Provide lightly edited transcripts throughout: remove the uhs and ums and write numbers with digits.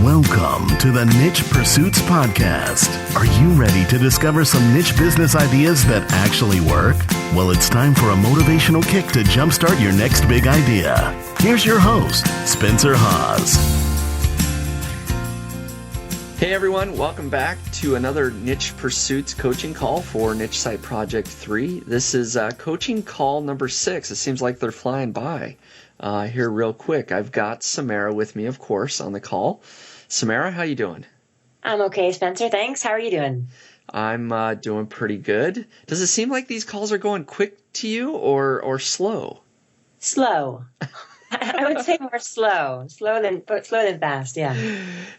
Welcome to the Niche Pursuits Podcast. Are you ready to discover some niche business ideas that actually work? Well, it's time for a motivational kick to jumpstart your next big idea. Here's your host, Spencer Haas. Hey everyone, welcome back to another Niche Pursuits coaching call for Niche Site Project 3. This is coaching call number 6. It seems like they're flying by here real quick. I've got Samara with me, of course, on the call. Samara, how you doing? I'm okay, Spencer. Thanks. How are you doing? I'm doing pretty good. Does it seem like these calls are going quick to you or slow? Slow. I would say more slow. Slow than fast, yeah.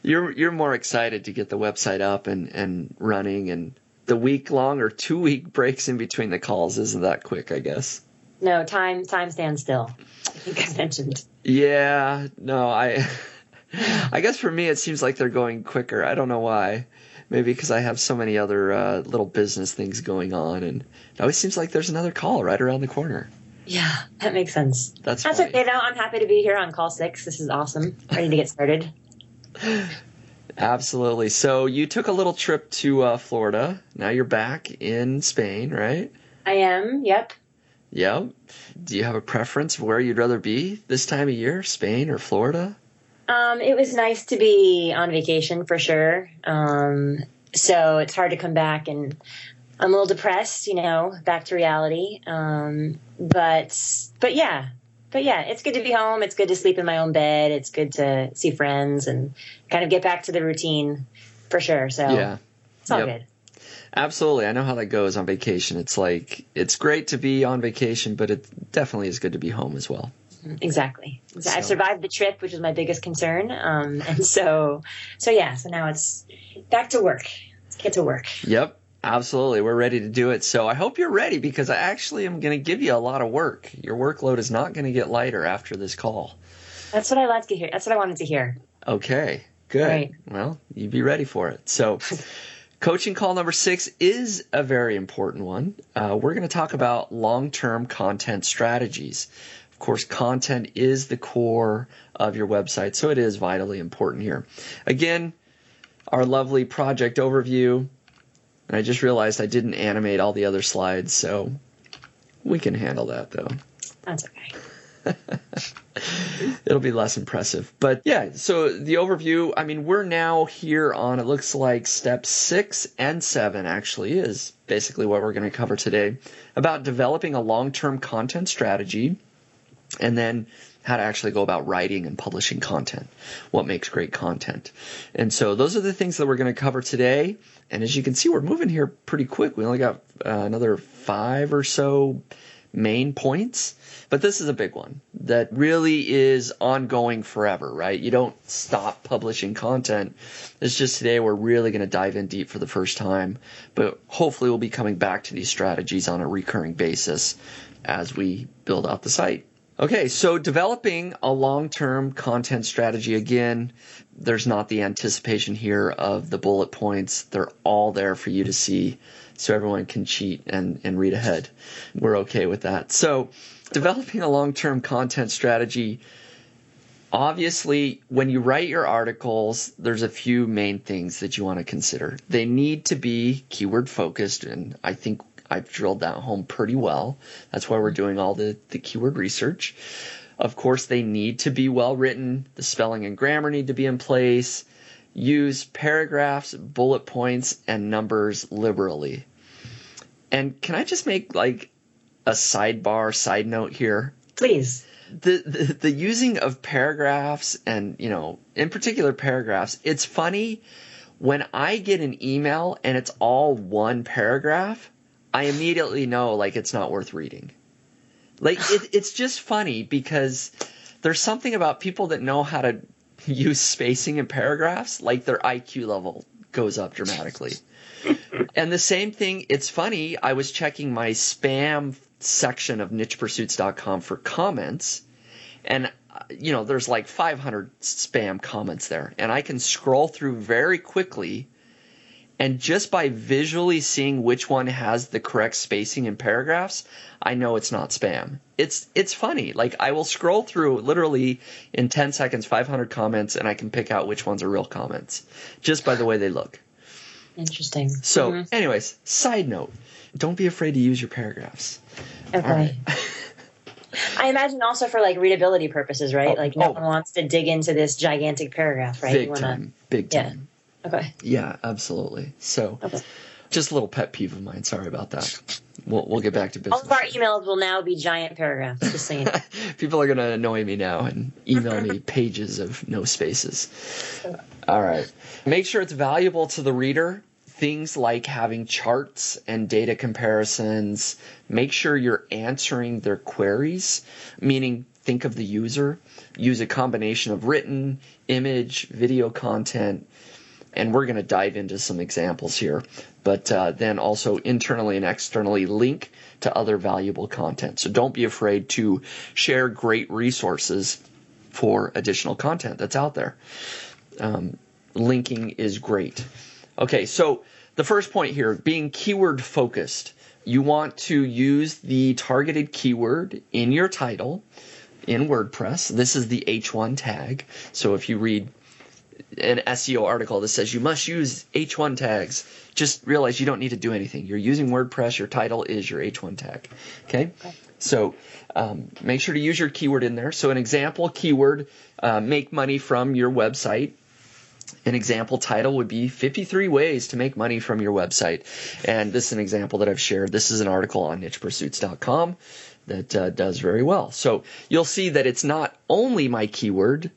You're more excited to get the website up and running, and the week-long or 2-week breaks in between the calls isn't that quick, I guess. No, time stands still. I think I mentioned. Yeah, no, I guess for me it seems like they're going quicker. I don't know why. Maybe because I have so many other little business things going on, and it always seems like there's another call right around the corner. Yeah, that makes sense. That's okay, though. I'm happy to be here on call 6. This is awesome. Ready to get started. Absolutely. So you took a little trip to Florida. Now you're back in Spain, right? I am, yep. Yep. Do you have a preference of where you'd rather be this time of year, Spain or Florida? It was nice to be on vacation for sure. So it's hard to come back, and I'm a little depressed, back to reality. But yeah, it's good to be home. It's good to sleep in my own bed. It's good to see friends and kind of get back to the routine for sure. So yeah, it's all good. Absolutely. I know how that goes on vacation. It's like, it's great to be on vacation, but it definitely is good to be home as well. Exactly. So I survived the trip, which was my biggest concern. And so now it's back to work. Let's get to work. Yep. Absolutely. We're ready to do it. So I hope you're ready, because I actually am going to give you a lot of work. Your workload is not going to get lighter after this call. That's what I like to hear. That's what I wanted to hear. Okay, good. Right. Well, you be ready for it. So coaching call number 6 is a very important one. We're going to talk about long-term content strategies. Of course, content is the core of your website, so it is vitally important here. Again, our lovely project overview. And I just realized I didn't animate all the other slides, so we can handle that, though. That's okay. It'll be less impressive. But yeah, so the overview, we're now here on, it looks like step 6 and 7 actually is basically what we're going to cover today, about developing a long-term content strategy, and then how to actually go about writing and publishing content, what makes great content. And so those are the things that we're going to cover today. And as you can see, we're moving here pretty quick. We only got another 5 or so main points. But this is a big one that really is ongoing forever, right? You don't stop publishing content. It's just today we're really going to dive in deep for the first time. But hopefully we'll be coming back to these strategies on a recurring basis as we build out the site. Okay, so developing a long-term content strategy, again, there's not the anticipation here of the bullet points. They're all there for you to see so everyone can cheat and read ahead. We're okay with that. So developing a long-term content strategy, obviously, when you write your articles, there's a few main things that you want to consider. They need to be keyword focused, and I think I've drilled that home pretty well. That's why we're doing all the keyword research. Of course, they need to be well written. The spelling and grammar need to be in place. Use paragraphs, bullet points, and numbers liberally. And can I just make like a side note here? Please. The using of paragraphs and, in particular paragraphs, it's funny when I get an email and it's all one paragraph, I immediately know like it's not worth reading. Like it's just funny because there's something about people that know how to use spacing in paragraphs, like their IQ level goes up dramatically. And the same thing, it's funny, I was checking my spam section of nichepursuits.com for comments, and there's like 500 spam comments there, and I can scroll through very quickly And just by visually seeing which one has the correct spacing in paragraphs, I know it's not spam. It's funny. Like, I will scroll through literally in 10 seconds, 500 comments, and I can pick out which ones are real comments just by the way they look. Interesting. So anyways, side note, don't be afraid to use your paragraphs. Okay. All right. I imagine also for like readability purposes, right? No one wants to dig into this gigantic paragraph, right? Big time. Yeah. Okay. Yeah, absolutely. So just a little pet peeve of mine. Sorry about that. We'll get back to business. All of our emails will now be giant paragraphs, just saying. People are going to annoy me now and email me pages of no spaces. All right. Make sure it's valuable to the reader. Things like having charts and data comparisons. Make sure you're answering their queries, meaning think of the user. Use a combination of written, image, video content, and we're going to dive into some examples here. But then also internally and externally link to other valuable content. So don't be afraid to share great resources for additional content that's out there. Linking is great. Okay, so the first point here, being keyword focused. You want to use the targeted keyword in your title in WordPress. This is the H1 tag. So if you read an SEO article that says you must use H1 tags, just realize you don't need to do anything. You're using WordPress. Your title is your H1 tag. Okay? So make sure to use your keyword in there. So an example keyword, make money from your website. An example title would be 53 ways to make money from your website. And this is an example that I've shared. This is an article on nichepursuits.com that does very well. So you'll see that it's not only my keyword,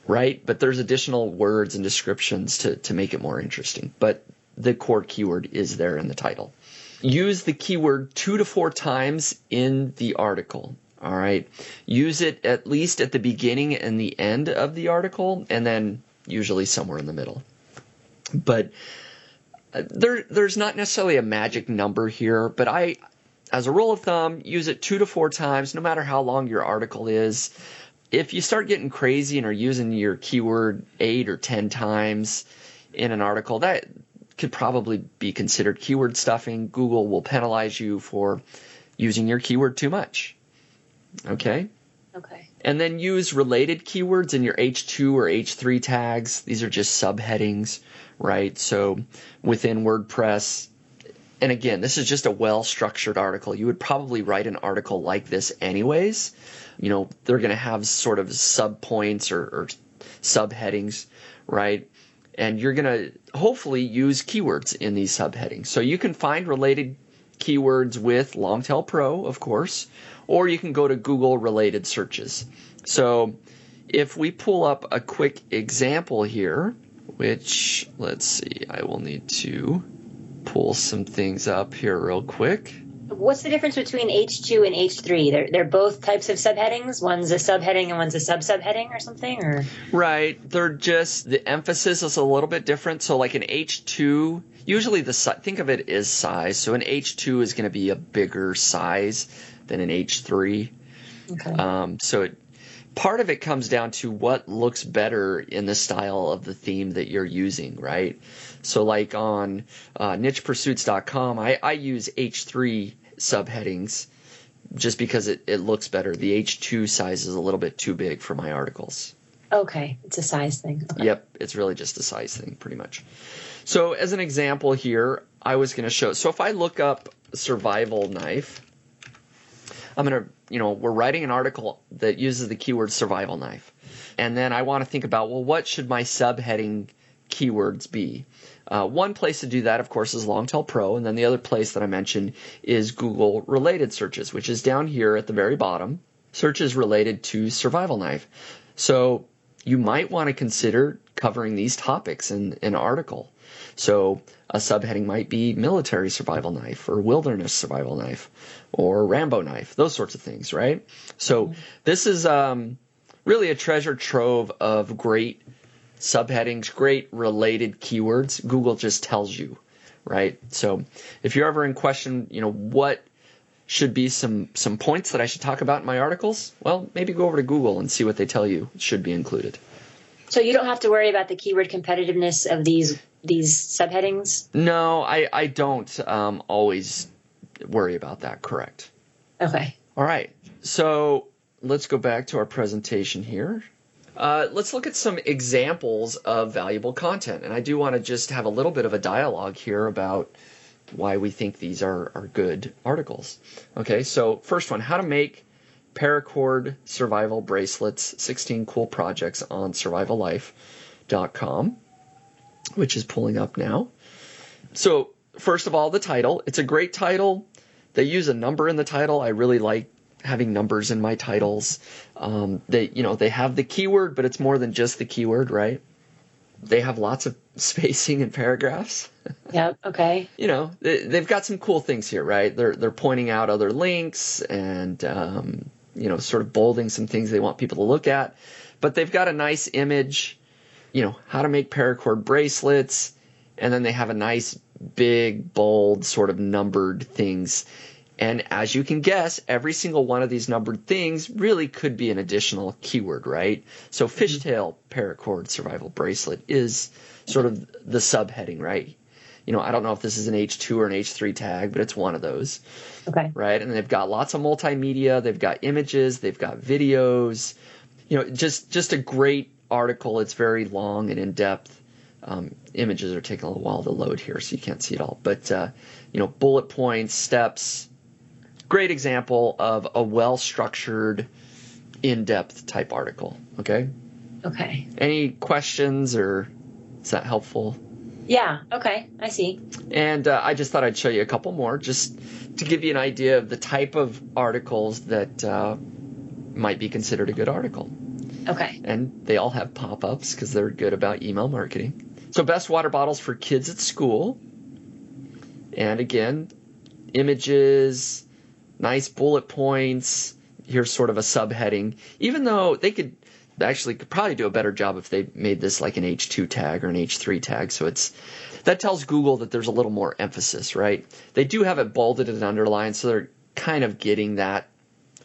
right? But there's additional words and descriptions to make it more interesting. But the core keyword is there in the title. Use the keyword 2 to 4 times in the article. All right. Use it at least at the beginning and the end of the article, and then usually somewhere in the middle. But there's not necessarily a magic number here, but I, as a rule of thumb, use it 2 to 4 times, no matter how long your article is. If you start getting crazy and are using your keyword 8 or 10 times in an article, that could probably be considered keyword stuffing. Google will penalize you for using your keyword too much. Okay? Okay. And then use related keywords in your H2 or H3 tags. These are just subheadings, right? So within WordPress, and again, this is just a well-structured article. You would probably write an article like this anyways. You know, they're going to have sort of subpoints or subheadings, right? And you're going to hopefully use keywords in these subheadings. So you can find related keywords with Longtail Pro, of course, or you can go to Google related searches. So if we pull up a quick example here, which, let's see, I will need to pull some things up here real quick. What's the difference between H2 and H3? They're both types of subheadings. One's a subheading and one's a sub-subheading or something? Or right. They're just, the emphasis is a little bit different. So like an H2, usually think of it as size. So an H2 is going to be a bigger size than an H3. Okay. Part of it comes down to what looks better in the style of the theme that you're using, right? So like on nichepursuits.com, I use H3 subheadings just because it looks better. The H2 size is a little bit too big for my articles. Okay. It's a size thing. Okay. Yep. It's really just a size thing pretty much. So as an example here, I was going to show. So if I look up survival knife, I'm going to, we're writing an article that uses the keyword survival knife. And then I want to think about, well, what should my subheading keywords be? One place to do that, of course, is Longtail Pro. And then the other place that I mentioned is Google related searches, which is down here at the very bottom. Searches related to survival knife. So you might want to consider covering these topics in an article. So a subheading might be military survival knife or wilderness survival knife or Rambo knife, those sorts of things, right? So this is really a treasure trove of great subheadings, great related keywords. Google just tells you, right? So if you're ever in question, what should be some points that I should talk about in my articles, well, maybe go over to Google and see what they tell you should be included. So you don't have to worry about the keyword competitiveness of these subheadings? No, I don't always worry about that. Correct. Okay. All right. So let's go back to our presentation here. Let's look at some examples of valuable content. And I do want to just have a little bit of a dialogue here about why we think these are good articles. Okay, so first one, how to make paracord survival bracelets, 16 cool projects on survivallife.com, which is pulling up now. So first of all, the title. It's a great title. They use a number in the title. I really like having numbers in my titles. They have the keyword, but it's more than just the keyword, right? They have lots of spacing and paragraphs. Yep. Okay. They've got some cool things here, right? They're pointing out other links and sort of bolding some things they want people to look at. But they've got a nice image, how to make paracord bracelets, and then they have a nice big, bold, sort of numbered things. And as you can guess, every single one of these numbered things really could be an additional keyword, right? So fishtail paracord survival bracelet is sort of the subheading, right? I don't know if this is an H2 or an H3 tag, but it's one of those. Okay. Right? And they've got lots of multimedia. They've got images. They've got videos. Just a great article. It's very long and in-depth. Images are taking a little while to load here, so you can't see it all. But, bullet points, steps. Great example of a well-structured, in-depth type article. Okay? Okay. Any questions, or is that helpful? Yeah. Okay. I see. And I just thought I'd show you a couple more just to give you an idea of the type of articles that might be considered a good article. Okay. And they all have pop-ups because they're good about email marketing. So best water bottles for kids at school. And again, images, nice bullet points. Here's sort of a subheading. Even though they could probably do a better job if they made this like an H2 tag or an H3 tag. So that tells Google that there's a little more emphasis, right? They do have it bolded and underlined, so they're kind of getting that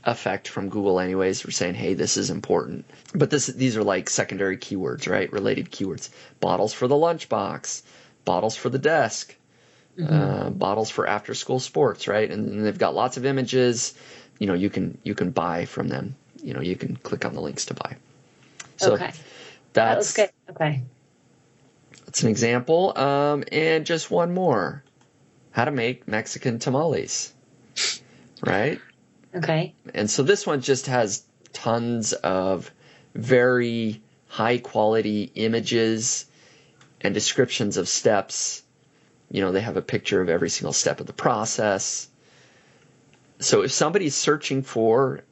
effect from Google anyways. We're saying, hey, this is important. But these are like secondary keywords, right? Related keywords. Bottles for the lunchbox, bottles for the desk, bottles for after school sports, right? And they've got lots of images. You can buy from them. You can click on the links to buy. So okay. That's good. Okay. That's an example. And just one more. How to make Mexican tamales. Right? Okay. And so this one just has tons of very high quality images and descriptions of steps. They have a picture of every single step of the process. So if somebody's searching for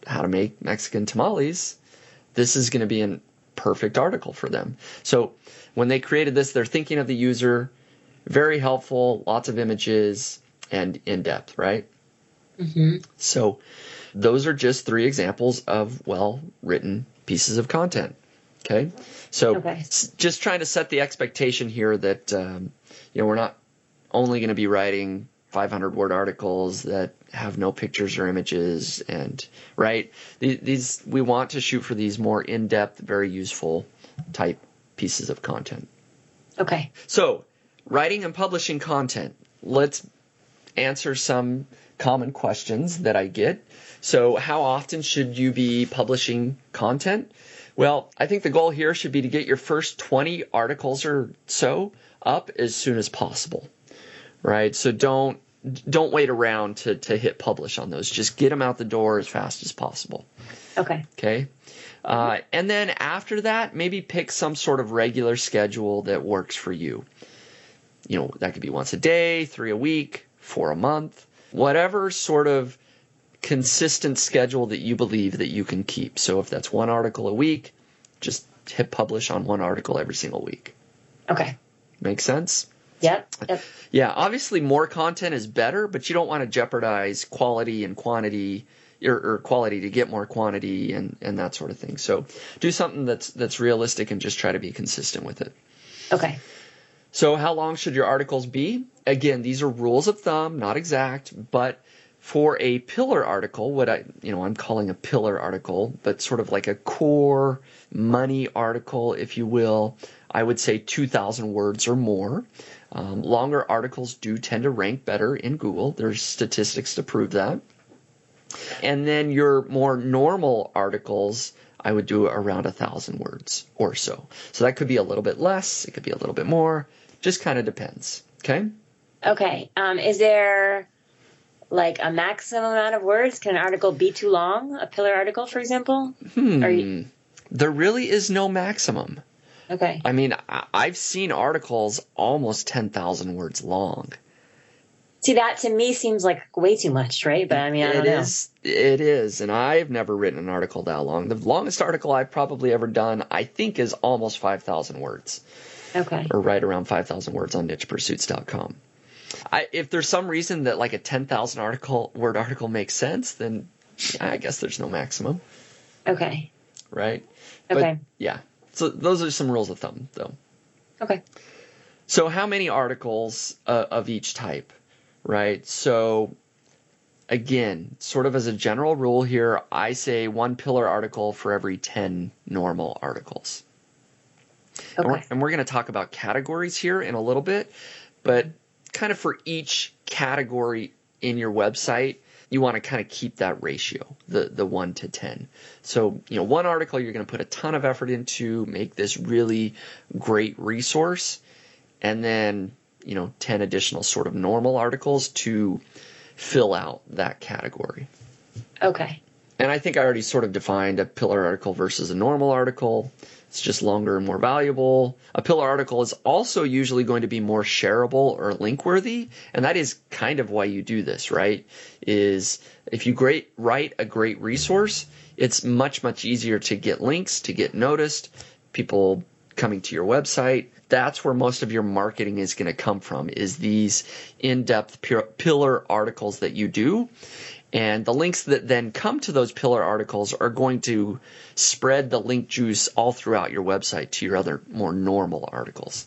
how to make Mexican tamales, this is going to be a perfect article for them. So when they created this, they're thinking of the user, very helpful, lots of images, and in-depth, right? Mm-hmm. So those are just 3 examples of well-written pieces of content. Okay? So just trying to set the expectation here that we're not only going to be writing 500-word articles that have no pictures or images, and right, these we want to shoot for these more in-depth, very useful type pieces of content. Okay. So, writing and publishing content. Let's answer some common questions that I get. So, how often should you be publishing content? Well, I think the goal here should be to get your first 20 articles or so up as soon as possible. Right? So don't wait around to hit publish on those. Just get them out the door as fast as possible. Okay. Okay. And then after that, maybe pick some sort of regular schedule that works for you. That could be once a day, 3 a week, 4 a month, whatever sort of consistent schedule that you believe that you can keep. So if that's 1 article a week, just hit publish on 1 article every single week. Okay. Make sense? Yep. Yeah, obviously more content is better, but you don't want to jeopardize quality and quantity, or quality to get more quantity and that sort of thing. So do something that's realistic and just try to be consistent with it. Okay. So how long should your articles be? Again, these are rules of thumb, not exact, but For a pillar article, what I'm calling a pillar article, but sort of like a core money article, if you will, I would say 2,000 words or more. Longer articles do tend to rank better in Google. There's statistics to prove that. And then your more normal articles, I would do around 1,000 words or so. So that could be a little bit less. It could be a little bit more. Just kind of depends. Okay? Okay. Is there like a maximum amount of words? Can an article be too long? A pillar article, for example? There really is no maximum. Okay. I mean, I've seen articles almost 10,000 words long. See, that to me seems like way too much, right? But I mean, I don't know. It is. And I've never written an article that long. The longest article I've probably ever done, I think, is almost 5,000 words. Okay. Or right around 5,000 words on nichepursuits.com. If there's some reason that like a 10,000 word article makes sense, then I guess there's no maximum. Okay. Right? Okay. But, yeah. So those are some rules of thumb, though. Okay. So how many articles of each type, right? So again, sort of as a general rule here, I say one pillar article for every 10 normal articles. Okay. And we're going to talk about categories here in a little bit, but kind of for each category in your website, you want to kind of keep that ratio, the 1 to 10. So, one article you're going to put a ton of effort into, make this really great resource, and then, 10 additional sort of normal articles to fill out that category. Okay. And I think I already sort of defined a pillar article versus a normal article. It's just longer and more valuable. A pillar article is also usually going to be more shareable or link worthy. And that is kind of why you do this, right? Is if you write a great resource, it's much, much easier to get links, to get noticed, people coming to your website. That's where most of your marketing is going to come from, is these in-depth pillar articles that you do. And the links that then come to those pillar articles are going to spread the link juice all throughout your website to your other more normal articles,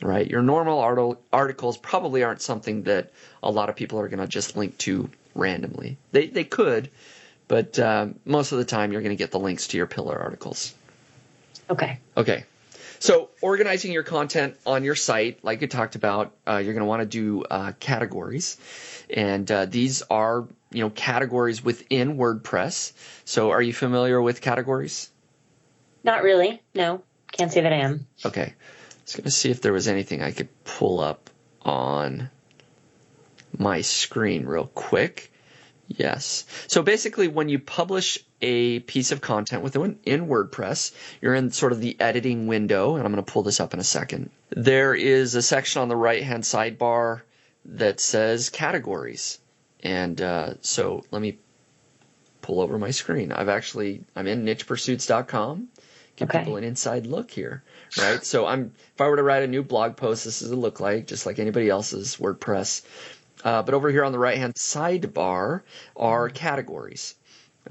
right? Your normal articles probably aren't something that a lot of people are going to just link to randomly. They could, but most of the time you're going to get the links to your pillar articles. Okay. Okay. So organizing your content on your site, like you talked about, you're going to want to do categories. And these are, categories within WordPress. So are you familiar with categories? Not really. No. Can't say that I am. Okay. I was going to see if there was anything I could pull up on my screen real quick. Yes. So basically, when you publish a piece of content in WordPress, you're in sort of the editing window, and I'm going to pull this up in a second. There is a section on the right-hand sidebar that says categories. And so let me pull over my screen. I'm in nichepursuits.com. Give people an inside look here, right? So if I were to write a new blog post, this is what it look like, just like anybody else's WordPress. But over here on the right-hand sidebar are categories,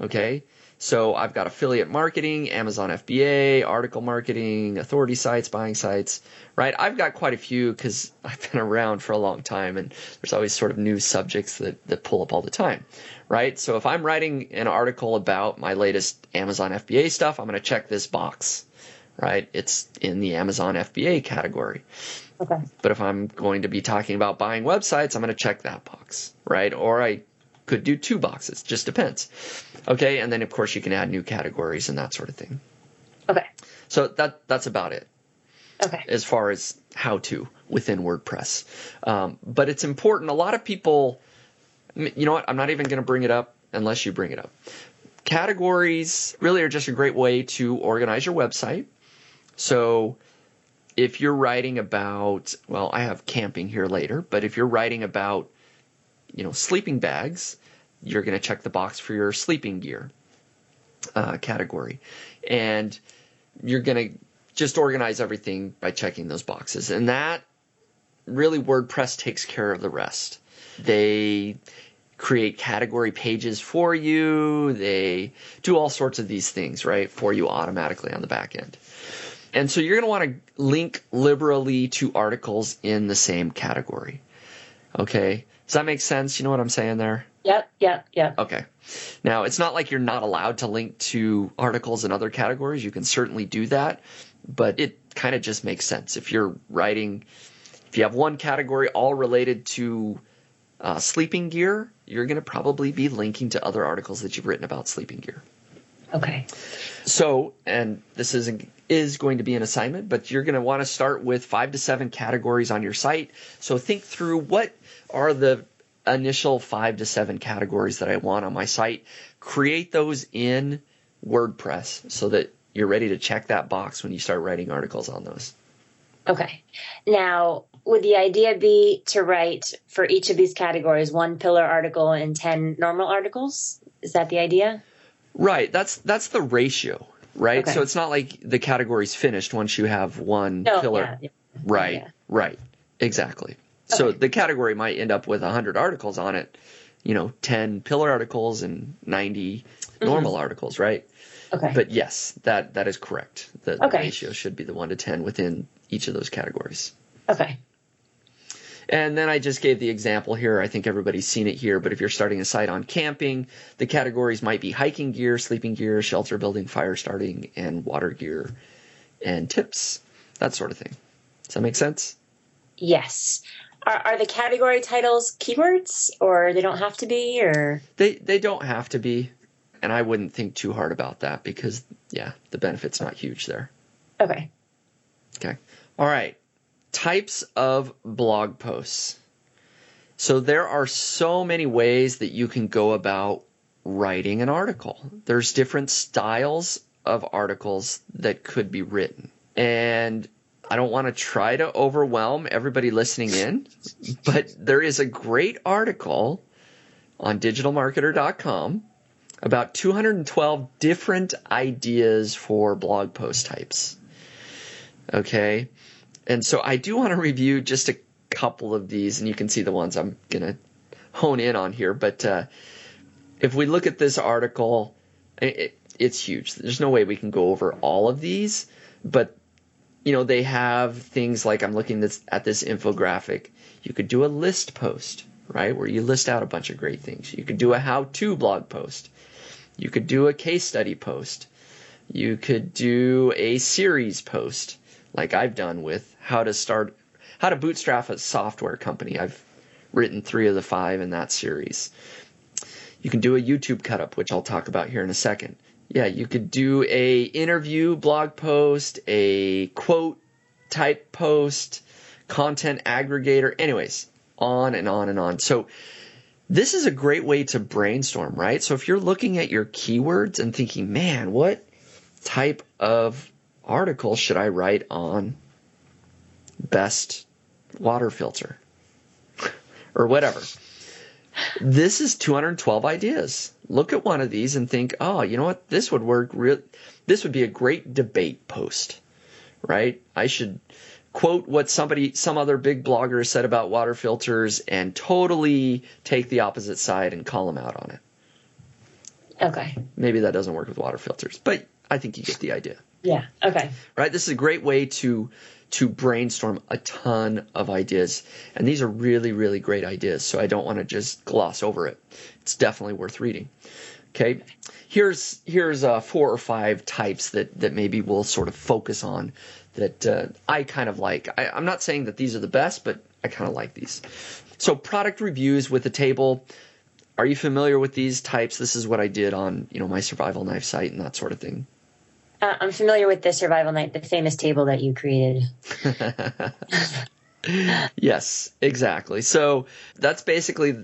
okay? So I've got affiliate marketing, Amazon FBA, article marketing, authority sites, buying sites, right? I've got quite a few because I've been around for a long time, and there's always sort of new subjects that pull up all the time, right? So if I'm writing an article about my latest Amazon FBA stuff, I'm going to check this box, right? It's in the Amazon FBA category. Okay. But if I'm going to be talking about buying websites, I'm going to check that box, right? Or I could do 2 boxes, just depends. Okay, and then of course you can add new categories and that sort of thing. Okay. So that's about it. Okay. As far as how to within WordPress. But it's important. A lot of people, you know what, I'm not even going to bring it up unless you bring it up. Categories really are just a great way to organize your website. So if you're writing about, well, I have camping here later, but if you're writing about, sleeping bags, you're going to check the box for your sleeping gear category. And you're going to just organize everything by checking those boxes. And that really, WordPress takes care of the rest. They create category pages for you. They do all sorts of these things, right, for you automatically on the back end. And so you're going to want to link liberally to articles in the same category. Okay? Does that make sense? You know what I'm saying there? Yep. Okay. Now, it's not like you're not allowed to link to articles in other categories. You can certainly do that, but it kind of just makes sense. If you have one category all related to sleeping gear, you're going to probably be linking to other articles that you've written about sleeping gear. Okay. So, and this is going to be an assignment, but you're going to want to start with 5 to 7 categories on your site. So think through, what are the initial 5 to 7 categories that I want on my site. Create those in WordPress so that you're ready to check that box when you start writing articles on those. Okay. Now, would the idea be to write for each of these categories 1 pillar article and 10 normal articles? Is that the idea? Right. That's the ratio, right? Okay. So it's not like the category's finished once you have one pillar. Yeah. Right. Yeah. Right. Exactly. So Okay. the category might end up with 100 articles on it, 10 pillar articles and 90 normal articles, right? Okay. But yes, that is correct. The Okay. ratio should be the 1 to 10 within each of those categories. Okay. And then I just gave the example here. I think everybody's seen it here, but if you're starting a site on camping, the categories might be hiking gear, sleeping gear, shelter building, fire starting, and water gear and tips, that sort of thing. Does that make sense? Yes. Are the category titles keywords, or they don't have to be, or? They don't have to be, and I wouldn't think too hard about that because, the benefit's not huge there. Okay. Okay. All right. Types of blog posts. So there are so many ways that you can go about writing an article. There's different styles of articles that could be written. And I don't want to try to overwhelm everybody listening in, but there is a great article on digitalmarketer.com about 212 different ideas for blog post types. Okay. And so I do want to review just a couple of these, and you can see the ones I'm going to hone in on here. But if we look at this article, it's huge. There's no way we can go over all of these, but they have things like, I'm looking at this infographic. You could do a list post, right, where you list out a bunch of great things. You could do a how-to blog post. You could do a case study post. You could do a series post, like I've done with how to bootstrap a software company. I've written 3 of the 5 in that series. You can do a YouTube cut-up, which I'll talk about here in a second. Yeah, you could do a interview blog post, a quote type post, content aggregator, anyways, on and on and on. So this is a great way to brainstorm, right? So if you're looking at your keywords and thinking, man, what type of article should I write on best water filter or whatever? This is 212 ideas. Look at one of these and think, oh, you know what? This would work. This would be a great debate post, right? I should quote what some other big blogger said about water filters and totally take the opposite side and call them out on it. Okay. Maybe that doesn't work with water filters, but I think you get the idea. Yeah. Okay. Right? This is a great way to brainstorm a ton of ideas. And these are really, really great ideas. So I don't want to just gloss over it. It's definitely worth reading. Okay. Here's 4 or 5 types that maybe we'll sort of focus on that I kind of like. I'm not saying that these are the best, but I kind of like these. So product reviews with a table. Are you familiar with these types? This is what I did on, my survival knife site and that sort of thing. I'm familiar with the survival knife, the famous table that you created. Yes, exactly. So that's basically,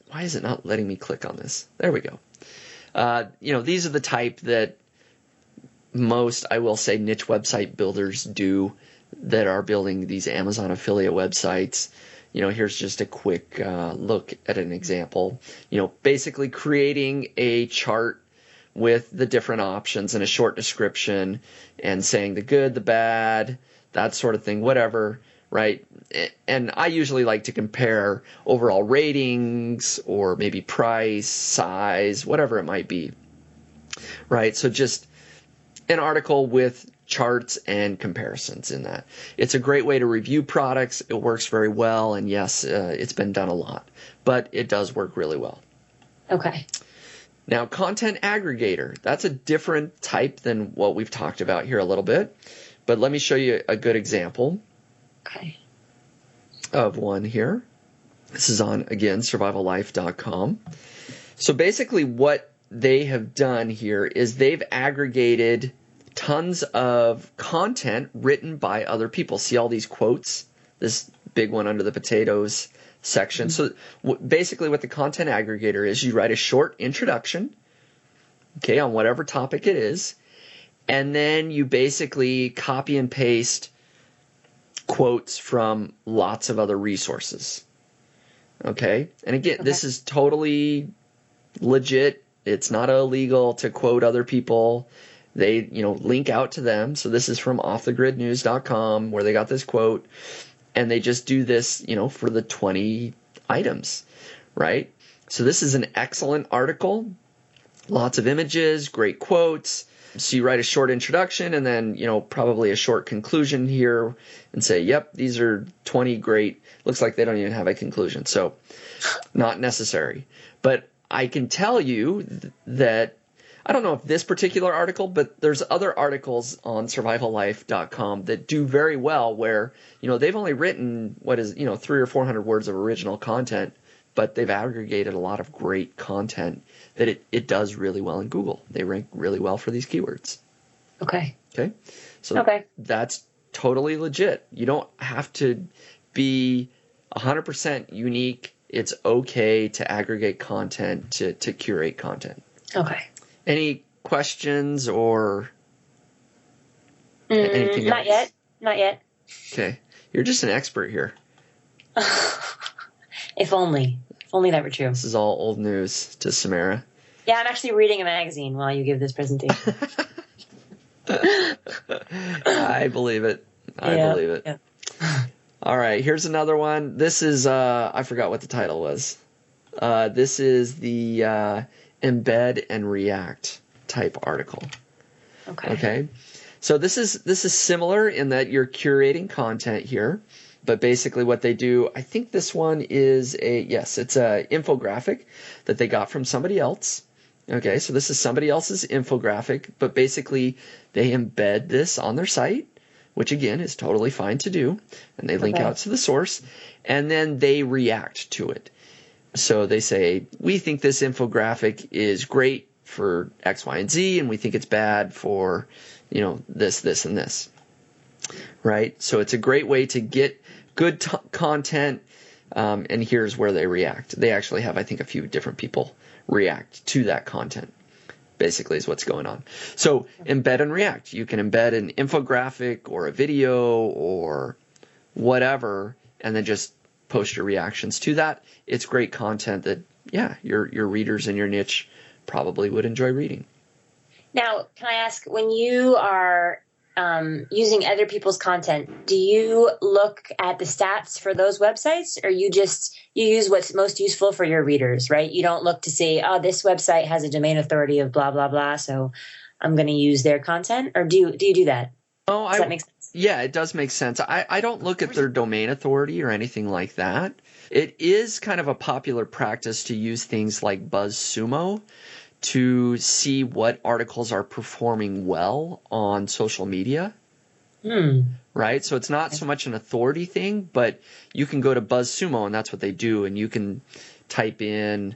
why is it not letting me click on this? There we go. These are the type that most, I will say, niche website builders do that are building these Amazon affiliate websites. Here's just a quick look at an example. Basically creating a chart with the different options and a short description and saying the good, the bad, that sort of thing, whatever, right? And I usually like to compare overall ratings or maybe price, size, whatever it might be, right? So just an article with charts and comparisons in that. It's a great way to review products. It works very well, and yes, it's been done a lot, but it does work really well. Okay. Now, Content Aggregator, that's a different type than what we've talked about here a little bit. But let me show you a good example of one here. This is on, again, survivallife.com. So basically what they have done here is they've aggregated tons of content written by other people. See all these quotes? This big one under the potatoes section. So basically what the Content Aggregator is, you write a short introduction, okay, on whatever topic it is, and then you basically copy and paste quotes from lots of other resources. Okay? And again, this is totally legit. It's not illegal to quote other people. They, link out to them. So this is from offthegridnews.com where they got this quote, and they just do this, for the 20 items, right? So this is an excellent article. Lots of images, great quotes. So you write a short introduction and then, probably a short conclusion here and say, yep, these are 20 great. Looks like they don't even have a conclusion. So not necessary. But I can tell you that I don't know if this particular article, but there's other articles on survivallife.com that do very well where, they've only written 300 or 400 words of original content, but they've aggregated a lot of great content that it does really well in Google. They rank really well for these keywords. Okay. So that's totally legit. You don't have to be 100% unique. It's okay to aggregate content, to curate content. Okay. Any questions or anything else? Not yet. Okay. You're just an expert here. If only that were true. This is all old news to Samara. Yeah, I'm actually reading a magazine while you give this presentation. I believe it. I believe it. Yeah. All right, here's another one. This is, I forgot what the title was. This is the embed and react type article. Okay. So this is similar in that you're curating content here, but basically what they do, I think this one is it's a infographic that they got from somebody else. Okay, so this is somebody else's infographic, but basically they embed this on their site, which again is totally fine to do, and they link out to the source, and then they react to it. So they say, we think this infographic is great for X, Y, and Z, and we think it's bad for, this, and this, right? So it's a great way to get good content, and here's where they react. They actually have, I think, a few different people react to that content, basically is what's going on. So embed and react. You can embed an infographic or a video or whatever, and then just post your reactions to that. It's great content that, your readers in your niche probably would enjoy reading. Now, can I ask, when you are using other people's content, do you look at the stats for those websites, or you use what's most useful for your readers, right? You don't look to say, oh, this website has a domain authority of blah, blah, blah, so I'm going to use their content, or do you do that? Oh, Does that make sense? Yeah, it does make sense. I don't look at their domain authority or anything like that. It is kind of a popular practice to use things like BuzzSumo to see what articles are performing well on social media. Right? So it's not so much an authority thing, but you can go to BuzzSumo, and that's what they do, and you can type in,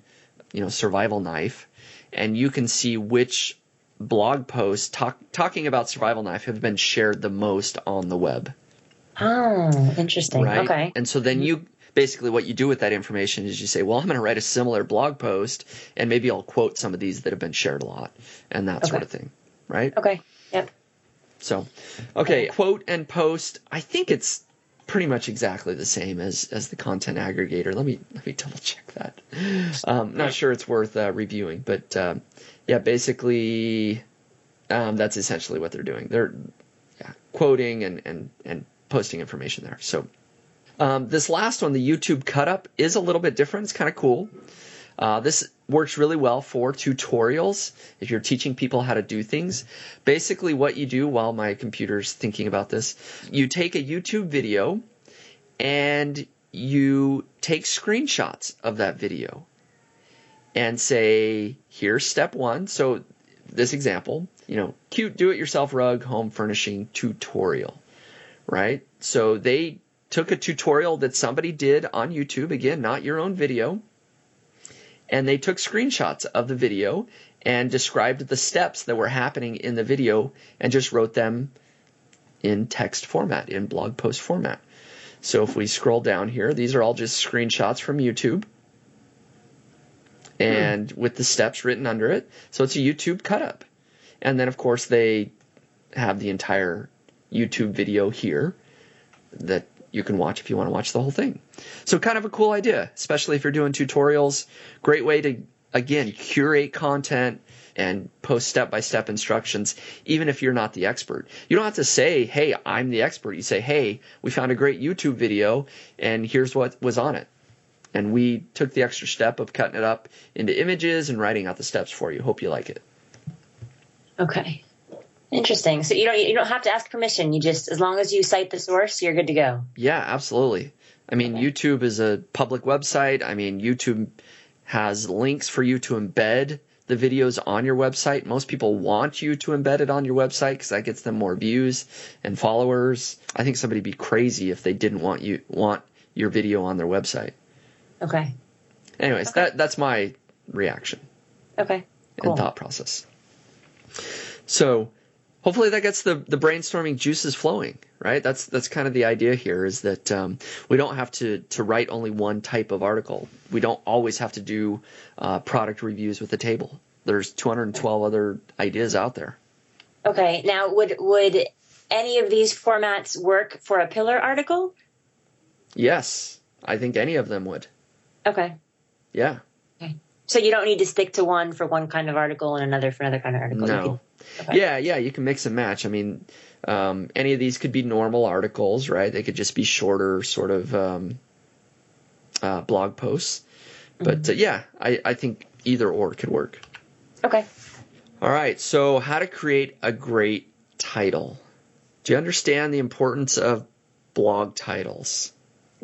survival knife, and you can see which blog posts talking about survival knife have been shared the most on the web. Oh, interesting. Right? Okay. And so then you basically what you do with that information is you say, well, I'm going to write a similar blog post, and maybe I'll quote some of these that have been shared a lot, and that sort of thing. Right? Okay. Yep. So, quote and post, I think it's pretty much exactly the same as the Content Aggregator. Let me double check that. Not sure it's worth reviewing, but basically that's essentially what they're doing. They're quoting and posting information there. So this last one, the YouTube cut up, is a little bit different. It's kind of cool. This works really well for tutorials if you're teaching people how to do things. Basically what you do, while my computer's thinking about this, you take a YouTube video and you take screenshots of that video. and say, here's step one. So this example, cute do-it-yourself rug home furnishing tutorial, right? So they took a tutorial that somebody did on YouTube, again, not your own video, and they took screenshots of the video and described the steps that were happening in the video and just wrote them in text format, in blog post format. So if we scroll down here, these are all just screenshots from YouTube and with the steps written under it. So it's a YouTube cut up. And then, of course, they have the entire YouTube video here that you can watch if you want to watch the whole thing. So kind of a cool idea, especially if you're doing tutorials. Great way to, again, curate content and post step-by-step instructions, even if you're not the expert. You don't have to say, hey, I'm the expert. You say, hey, we found a great YouTube video, and here's what was on it. And we took the extra step of cutting it up into images and writing out the steps for you. Hope you like it. Okay. Interesting. So you don't have to ask permission. You just, as long as you cite the source, you're good to go. Yeah, absolutely. I mean, okay. YouTube is a public website. I mean, YouTube has links for you to embed the videos on your website. Most people want you to embed it on your website because that gets them more views and followers. I think somebody'd be crazy if they didn't want your video on their website. Okay. Anyways, okay. That's my reaction. Okay. Cool. And thought process. So hopefully that gets the brainstorming juices flowing, right? That's kind of the idea here, is that we don't have to write only one type of article. We don't always have to do product reviews with a table. There's 212 other ideas out there. Okay. Now, would any of these formats work for a pillar article? Yes, I think any of them would. Okay. Yeah. Okay. So you don't need to stick to one for one kind of article and another for another kind of article. No. Okay. Yeah, you can mix and match. I mean, any of these could be normal articles, right? They could just be shorter sort of blog posts. But yeah, I think either or could work. Okay. All right, so how to create a great title. Do you understand the importance of blog titles?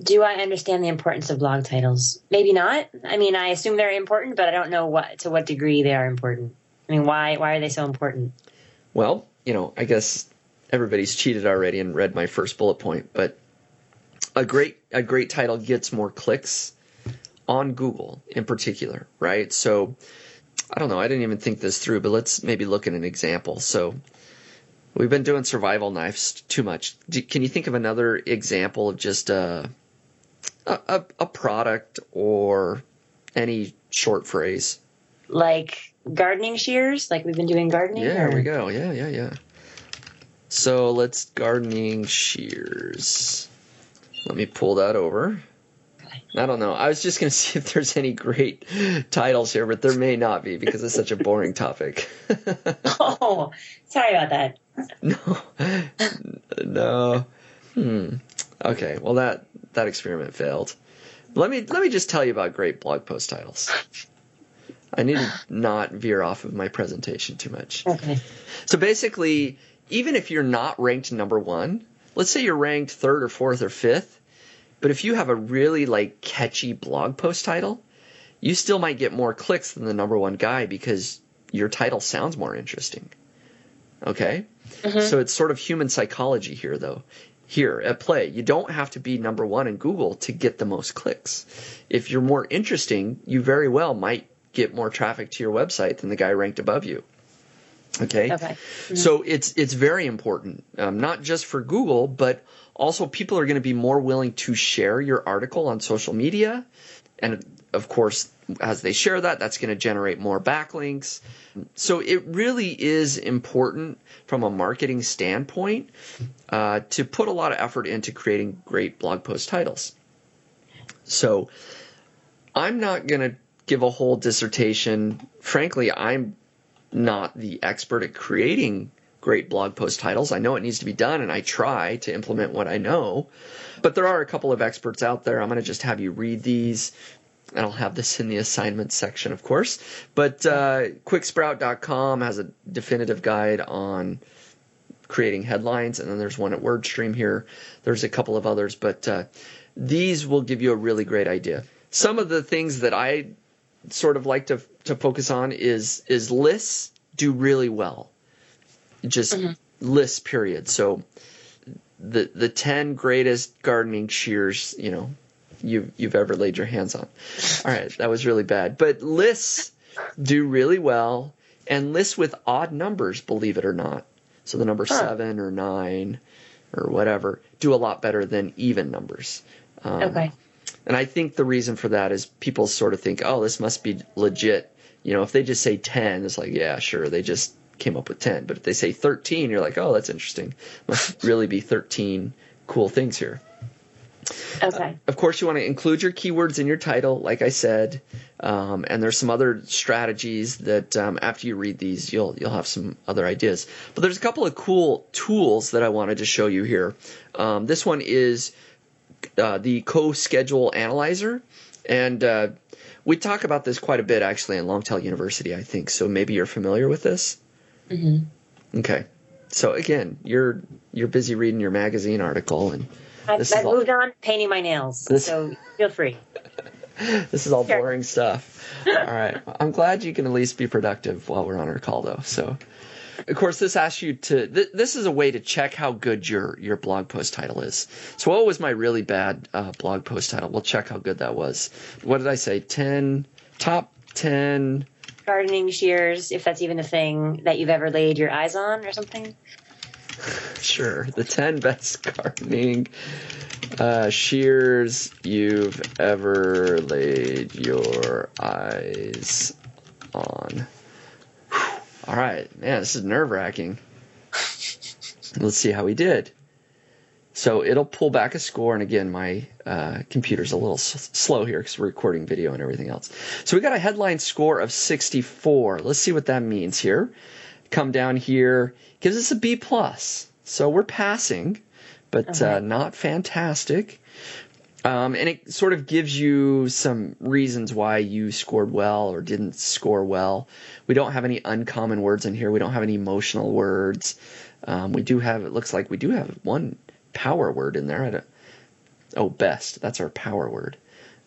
Do I understand the importance of blog titles? Maybe not. I mean, I assume they're important, but I don't know to what degree they are important. I mean, why are they so important? Well, I guess everybody's cheated already and read my first bullet point, but a great title gets more clicks on Google in particular, right? So I don't know, I didn't even think this through, but let's maybe look at an example. So we've been doing survival knives too much. Can you think of another example of just a product or any short phrase? Like gardening shears, like we've been doing gardening? Yeah, there we go. Yeah. So let's gardening shears. Let me pull that over. Okay. I don't know. I was just going to see if there's any great titles here, but there may not be because it's such a boring topic. Oh, sorry about that. No. Okay, well that experiment failed. Let me just tell you about great blog post titles. I need to not veer off of my presentation too much. Okay. So basically, even if you're not ranked number one, let's say you're ranked third or fourth or fifth, but if you have a really catchy blog post title, you still might get more clicks than the number one guy because your title sounds more interesting. Okay? Mm-hmm. So it's sort of human psychology here, though. Here at play, you don't have to be number one in Google to get the most clicks. If you're more interesting, you very well might get more traffic to your website than the guy ranked above you. Okay? Mm-hmm. So it's very important, not just for Google, but also people are going to be more willing to share your article on social media. And of course, as they share that, that's going to generate more backlinks. So it really is important from a marketing standpoint to put a lot of effort into creating great blog post titles. So I'm not going to give a whole dissertation. Frankly, I'm not the expert at creating great blog post titles. I know it needs to be done, and I try to implement what I know. But there are a couple of experts out there. I'm going to just have you read these, and I'll have this in the assignments section, of course. But quicksprout.com has a definitive guide on creating headlines, and then there's one at WordStream here. There's a couple of others, but these will give you a really great idea. Some of the things that I sort of like to focus on is lists do really well. Just lists, period. So the 10 greatest gardening shears, you've ever laid your hands on. All right, that was really bad. But lists do really well, and lists with odd numbers, believe it or not. So the number 7 or 9 or whatever do a lot better than even numbers. Okay. And I think the reason for that is people sort of think, oh, this must be legit. If they just say 10, it's like, yeah, sure, they just came up with 10. But if they say 13, you're like, oh, that's interesting. Must really be 13 cool things here. Okay. Of course, you want to include your keywords in your title, like I said. And there's some other strategies that after you read these, you'll have some other ideas. But there's a couple of cool tools that I wanted to show you here. This one is the co-schedule analyzer. And we talk about this quite a bit, actually, in Longtail University, I think. So maybe you're familiar with this? Mm-hmm. Okay. So, again, you're busy reading your magazine article, and I've moved on painting my nails, so feel free. This is all boring stuff. All right. I'm glad you can at least be productive while we're on our call, though. So, of course, this asks you to this is a way to check how good your blog post title is. So what was my really bad blog post title? We'll check how good that was. What did I say? Top 10 gardening shears, if that's even a thing that you've ever laid your eyes on or something. Sure. The 10 best gardening shears you've ever laid your eyes on. Whew. All right. Man, this is nerve-wracking. Let's see how we did. So it'll pull back a score. And again, my computer's a little slow here because we're recording video and everything else. So we got a headline score of 64. Let's see what that means here. Come down here. Gives us a B+. So we're passing, but not fantastic. And it sort of gives you some reasons why you scored well or didn't score well. We don't have any uncommon words in here. We don't have any emotional words. It looks like we do have one power word in there. Best. That's our power word,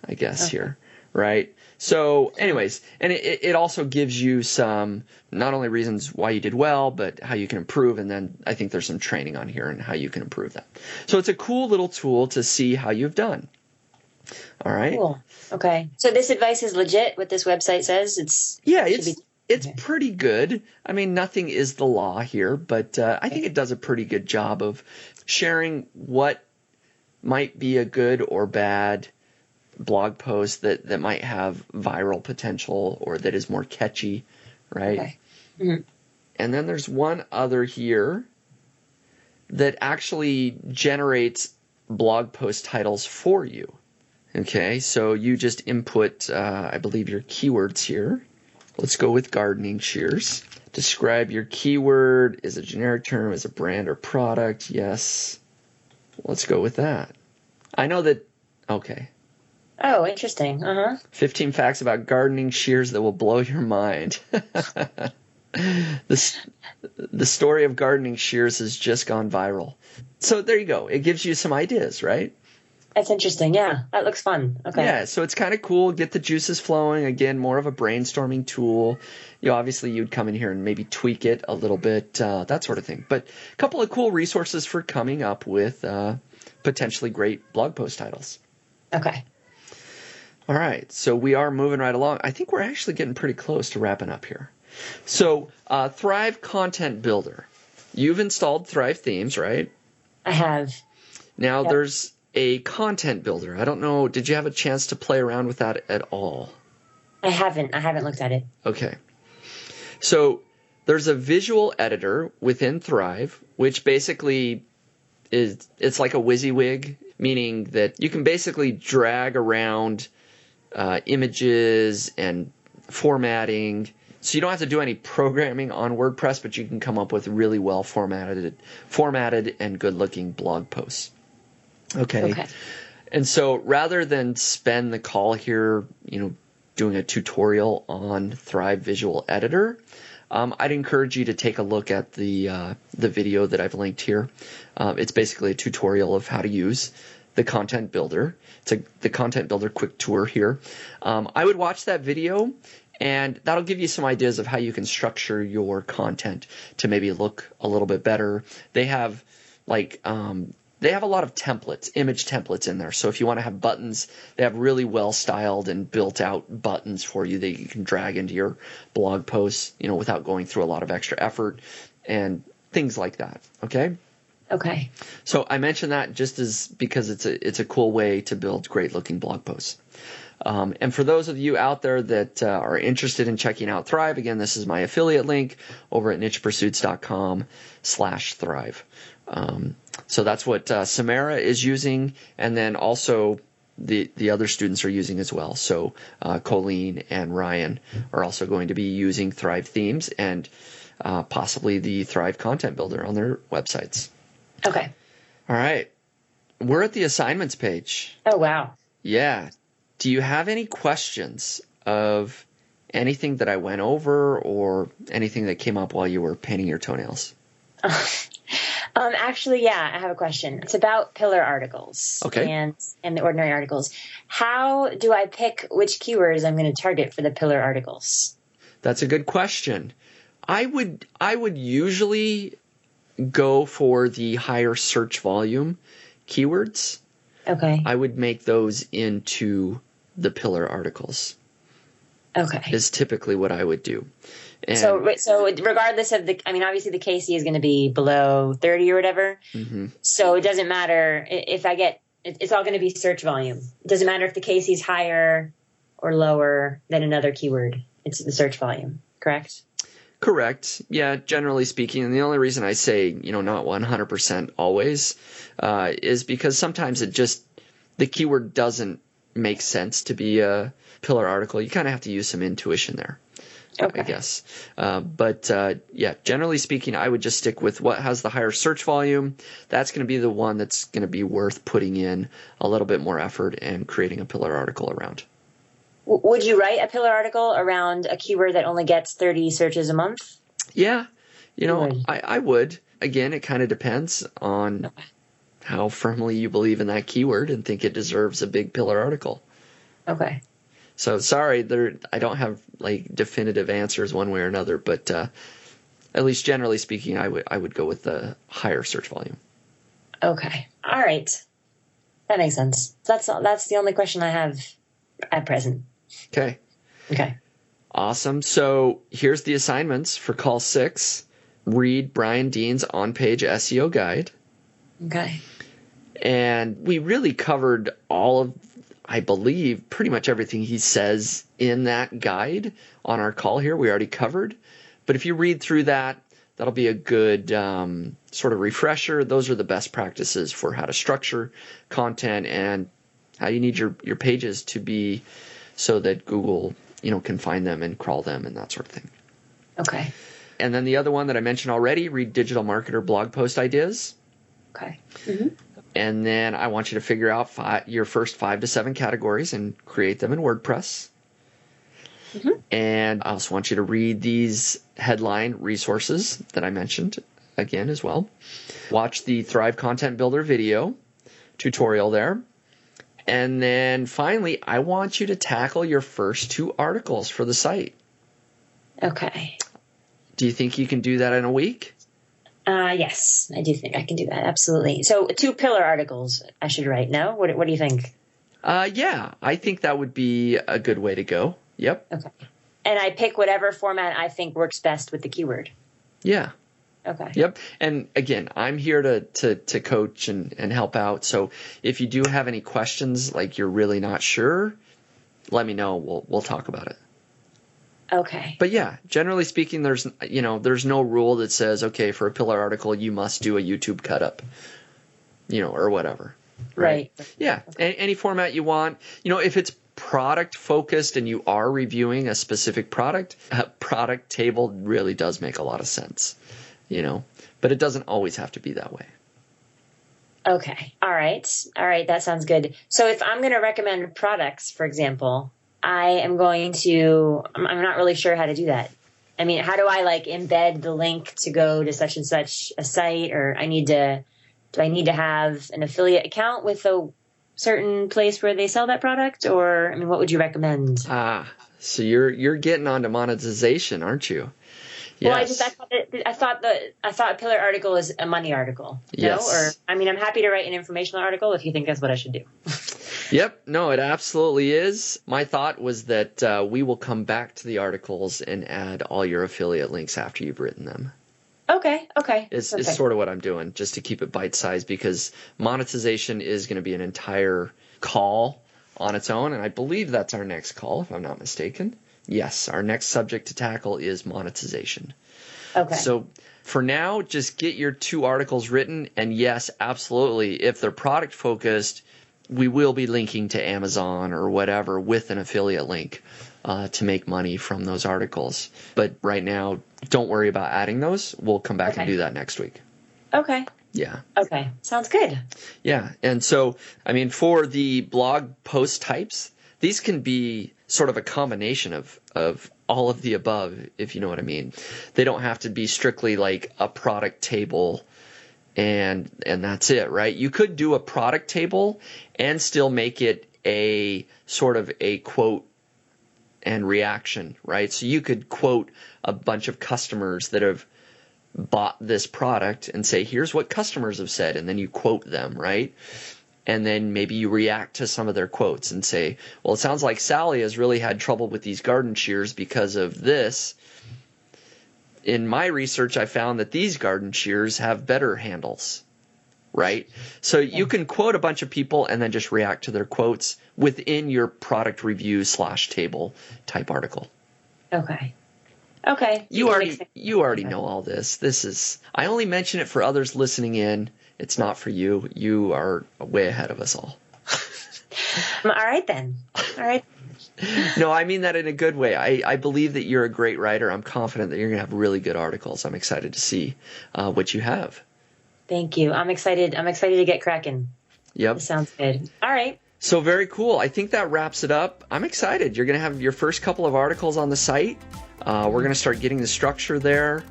I guess, here, right? So anyways, and it also gives you some, not only reasons why you did well, but how you can improve. And then I think there's some training on here and how you can improve that. So it's a cool little tool to see how you've done. All right. Cool. Okay. So this advice is legit, what this website says? It's pretty good. I mean, nothing is the law here, but I think it does a pretty good job of sharing what might be a good or bad blog post that might have viral potential or that is more catchy, right? Okay. Mm-hmm. And then there's one other here that actually generates blog post titles for you. Okay, so you just input, I believe, your keywords here. Let's go with gardening shears. Describe your keyword. Is a generic term, is a brand or product? Yes. Let's go with that. I know that, okay. Oh, interesting. 15 facts about gardening shears that will blow your mind. The story of gardening shears has just gone viral. So there you go. It gives you some ideas, right? That's interesting. Yeah, that looks fun. Okay. Yeah, so it's kind of cool. Get the juices flowing. Again, more of a brainstorming tool. Obviously, you'd come in here and maybe tweak it a little bit, that sort of thing. But a couple of cool resources for coming up with potentially great blog post titles. Okay. All right, so we are moving right along. I think we're actually getting pretty close to wrapping up here. So Thrive Content Builder. You've installed Thrive themes, right? I have. Now there's a content builder. I don't know. Did you have a chance to play around with that at all? I haven't looked at it. Okay. So there's a visual editor within Thrive, which basically it's like a WYSIWYG, meaning that you can basically drag around images and formatting. So you don't have to do any programming on WordPress, but you can come up with really well formatted and good-looking blog posts. Okay. And so rather than spend the call here, doing a tutorial on Thrive Visual Editor, I'd encourage you to take a look at the video that I've linked here. It's basically a tutorial of how to use the Content Builder. It's the Content Builder quick tour here. I would watch that video, and that'll give you some ideas of how you can structure your content to maybe look a little bit better. They have they have a lot of templates, image templates in there. So if you want to have buttons, they have really well styled and built out buttons for you that you can drag into your blog posts, without going through a lot of extra effort and things like that. Okay. Okay. So I mentioned that just because it's a cool way to build great looking blog posts. And for those of you out there that are interested in checking out Thrive, again, this is my affiliate link over at nichepursuits.com/Thrive. So that's what Samara is using, and then also the other students are using as well. So Colleen and Ryan are also going to be using Thrive themes and possibly the Thrive Content Builder on their websites. Okay. All right. We're at the assignments page. Oh, wow. Yeah. Do you have any questions of anything that I went over or anything that came up while you were painting your toenails? Actually, yeah, I have a question. It's about pillar articles. Okay. And the ordinary articles. How do I pick which keywords I'm going to target for the pillar articles? That's a good question. I would usually go for the higher search volume keywords. Okay. I would make those into the pillar articles. Okay. Is typically what I would do. And so regardless of obviously the KC is going to be below 30 or whatever. Mm-hmm. So it doesn't matter if it's all going to be search volume. It doesn't matter if the KC is higher or lower than another keyword. It's the search volume, correct? Correct. Yeah, generally speaking. And the only reason I say, not 100% always, is because sometimes the keyword doesn't make sense to be a pillar article. You kind of have to use some intuition there. Okay. I guess. But generally speaking, I would just stick with what has the higher search volume. That's going to be the one that's going to be worth putting in a little bit more effort and creating a pillar article around. Would you write a pillar article around a keyword that only gets 30 searches a month? Yeah. I would. Again, it kind of depends on how firmly you believe in that keyword and think it deserves a big pillar article. Okay. So sorry, I don't have definitive answers one way or another, but at least generally speaking, I would go with the higher search volume. Okay. All right. That makes sense. That's the only question I have at present. Okay. Okay. Awesome. So here's the assignments for call 6. Read Brian Dean's on-page SEO guide. Okay. And we really covered all of, I believe, pretty much everything he says in that guide on our call here. We already covered. But if you read through that, that'll be a good sort of refresher. Those are the best practices for how to structure content and how you need your pages to be so that Google, can find them and crawl them and that sort of thing. Okay. And then the other one that I mentioned already, read digital marketer blog post ideas. Okay. Mm-hmm. And then I want you to figure out your first 5 to 7 categories and create them in WordPress. Mm-hmm. And I also want you to read these headline resources that I mentioned again as well. Watch the Thrive Content Builder video tutorial there. And then finally, I want you to tackle your first 2 articles for the site. Okay. Do you think you can do that in a week? Yes, I do think I can do that. Absolutely. So 2 pillar articles I should write. No? What do you think? Yeah, I think that would be a good way to go. Yep. Okay. And I pick whatever format I think works best with the keyword. Yeah. Okay. Yep. And again, I'm here to coach and help out. So if you do have any questions, like you're really not sure, let me know. We'll talk about it. Okay. But yeah, generally speaking, there's no rule that says, okay, for a pillar article, you must do a YouTube cut up, or whatever. Right. Yeah. Okay. Any format you want. If it's product focused and you are reviewing a specific product, a product table really does make a lot of sense. But it doesn't always have to be that way. Okay. All right. That sounds good. So if I'm going to recommend products, for example, I'm not really sure how to do that. I mean, how do I embed the link to go to such and such a site, or do I need to have an affiliate account with the certain place where they sell that product, or I mean, what would you recommend? So you're getting onto monetization, aren't you? Yes. Well, I thought a pillar article is a money article. Yes. No? Or I mean, I'm happy to write an informational article if you think that's what I should do. Yep. No, it absolutely is. My thought was that we will come back to the articles and add all your affiliate links after you've written them. Okay. Is sort of what I'm doing, just to keep it bite-sized, because monetization is going to be an entire call on its own, and I believe that's our next call, if I'm not mistaken. Yes, our next subject to tackle is monetization. Okay. So for now, just get your 2 articles written, and yes, absolutely, if they're product-focused, we will be linking to Amazon or whatever with an affiliate link to make money from those articles. But right now, don't worry about adding those. We'll come back and do that next week. Okay. Yeah. Okay. Sounds good. Yeah. And so, I mean, for the blog post types, these can be sort of a combination of all of the above, if you know what I mean. They don't have to be strictly like a product table and that's it, right? You could do a product table and still make it a sort of a quote and reaction, right? So you could quote a bunch of customers that have bought this product and say, here's what customers have said, and then you quote them, right? And then maybe you react to some of their quotes and say, well, it sounds like Sally has really had trouble with these garden shears because of this. In my research, I found that these garden shears have better handles, right? So you can quote a bunch of people and then just react to their quotes within your product review / table type article. Okay. You already know all this. I only mention it for others listening in. It's not for you. You are way ahead of us all. All right then. All right. No, I mean that in a good way. I believe that you're a great writer. I'm confident that you're going to have really good articles. I'm excited to see what you have. Thank you. I'm excited to get cracking. Yep. That sounds good. All right. So very cool. I think that wraps it up. I'm excited. You're going to have your first couple of articles on the site. We're going to start getting the structure there.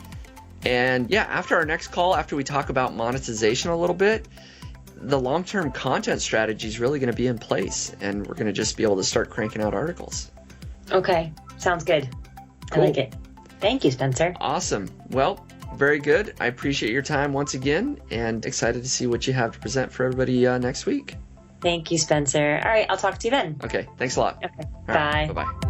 And yeah, after our next call, after we talk about monetization a little bit, the long-term content strategy is really going to be in place, and we're going to just be able to start cranking out articles. Okay. Sounds good. Cool. I like it. Thank you, Spencer. Awesome. Well, very good. I appreciate your time once again, and excited to see what you have to present for everybody next week. Thank you, Spencer. All right. I'll talk to you then. Okay. Thanks a lot. Okay. All Bye. right, bye-bye.